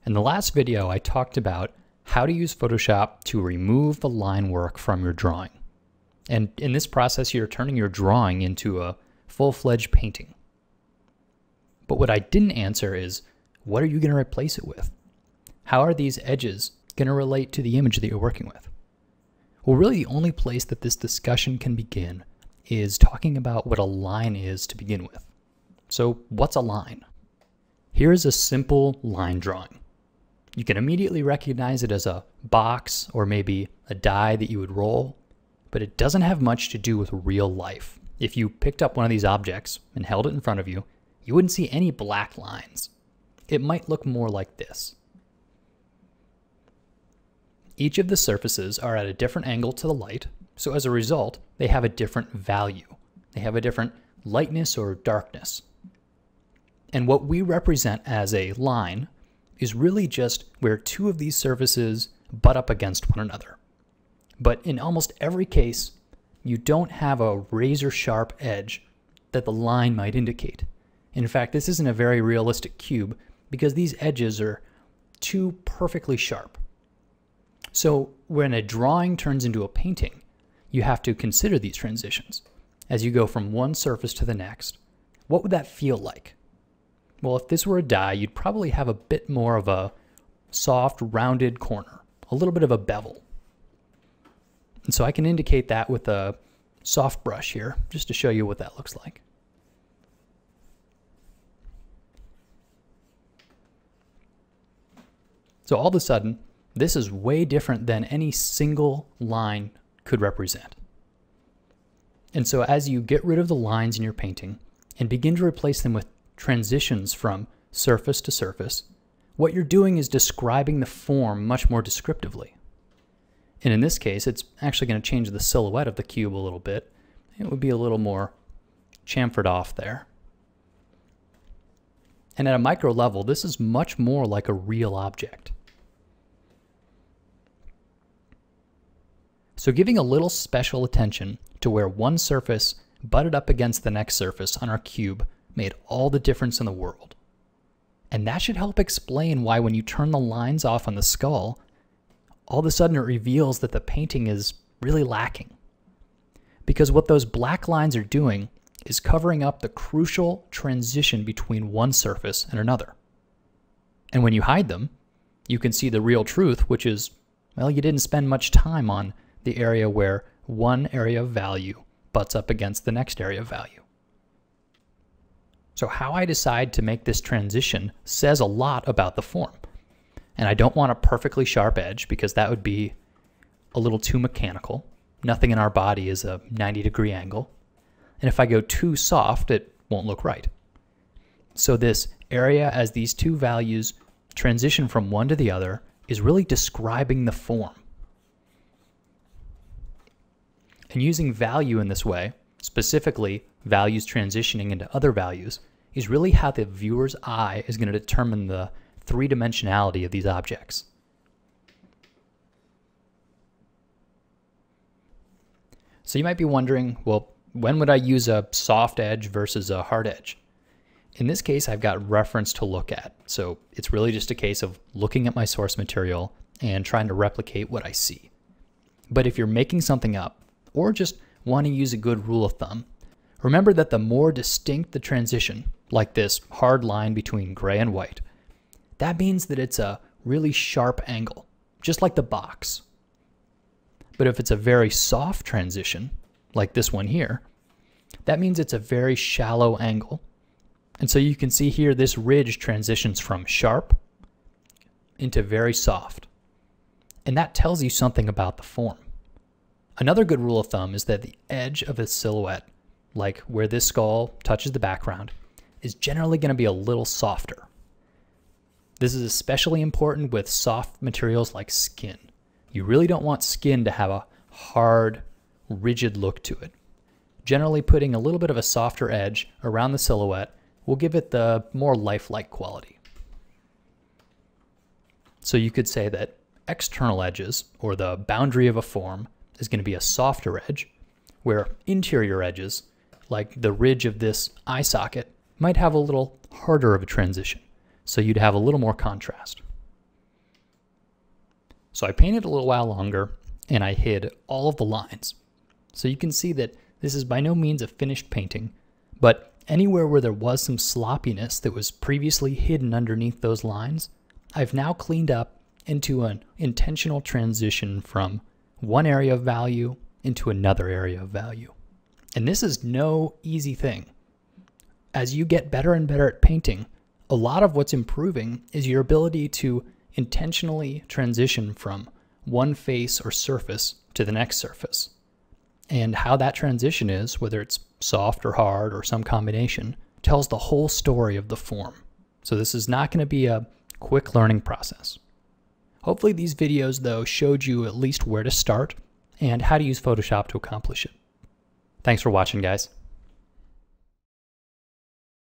In the last video, I talked about how to use Photoshop to remove the line work from your drawing. And in this process, you're turning your drawing into a full-fledged painting. But what I didn't answer is, what are you going to replace it with? How are these edges going to relate to the image that you're working with? Well, really the only place that this discussion can begin is talking about what a line is to begin with. So what's a line? Here's a simple line drawing. You can immediately recognize it as a box or maybe a die that you would roll, but it doesn't have much to do with real life. If you picked up one of these objects and held it in front of you, you wouldn't see any black lines. It might look more like this. Each of the surfaces are at a different angle to the light, so as a result, they have a different value. They have a different lightness or darkness. And what we represent as a line is really just where two of these surfaces butt up against one another. But in almost every case, you don't have a razor-sharp edge that the line might indicate. In fact, this isn't a very realistic cube because these edges are too perfectly sharp. So when a drawing turns into a painting, you have to consider these transitions. As you go from one surface to the next, what would that feel like? Well, if this were a die, you'd probably have a bit more of a soft, rounded corner, a little bit of a bevel. And so I can indicate that with a soft brush here, just to show you what that looks like. So all of a sudden, this is way different than any single line could represent. And so as you get rid of the lines in your painting and begin to replace them with transitions from surface to surface, what you're doing is describing the form much more descriptively. And in this case, it's actually going to change the silhouette of the cube a little bit. It would be a little more chamfered off there. And at a micro level, this is much more like a real object. So giving a little special attention to where one surface butted up against the next surface on our cube made all the difference in the world. And that should help explain why when you turn the lines off on the skull, all of a sudden it reveals that the painting is really lacking. Because what those black lines are doing is covering up the crucial transition between one surface and another. And when you hide them, you can see the real truth, which is, well, you didn't spend much time on the area where one area of value butts up against the next area of value. So how I decide to make this transition says a lot about the form. And I don't want a perfectly sharp edge because that would be a little too mechanical. Nothing in our body is a 90-degree angle. And if I go too soft, it won't look right. So this area as these two values transition from one to the other is really describing the form. And using value in this way, specifically values transitioning into other values, is really how the viewer's eye is going to determine the three-dimensionality of these objects. So you might be wondering, well, when would I use a soft edge versus a hard edge? In this case, I've got reference to look at. So it's really just a case of looking at my source material and trying to replicate what I see. But if you're making something up, or just want to use a good rule of thumb, remember that the more distinct the transition, like this hard line between gray and white, that means that it's a really sharp angle, just like the box. But if it's a very soft transition, like this one here, that means it's a very shallow angle. And so you can see here this ridge transitions from sharp into very soft. And that tells you something about the form. Another good rule of thumb is that the edge of a silhouette, like where this skull touches the background, is generally going to be a little softer. This is especially important with soft materials like skin. You really don't want skin to have a hard, rigid look to it. Generally, putting a little bit of a softer edge around the silhouette will give it the more lifelike quality. So you could say that external edges, or the boundary of a form, is going to be a softer edge, where interior edges, like the ridge of this eye socket, might have a little harder of a transition, so you'd have a little more contrast. So I painted a little while longer and I hid all of the lines. So you can see that this is by no means a finished painting, but anywhere where there was some sloppiness that was previously hidden underneath those lines, I've now cleaned up into an intentional transition from one area of value into another area of value. And this is no easy thing. As you get better and better at painting, a lot of what's improving is your ability to intentionally transition from one face or surface to the next surface. And how that transition is, whether it's soft or hard or some combination, tells the whole story of the form. So this is not going to be a quick learning process. Hopefully these videos, though, showed you at least where to start and how to use Photoshop to accomplish it. Thanks for watching, guys.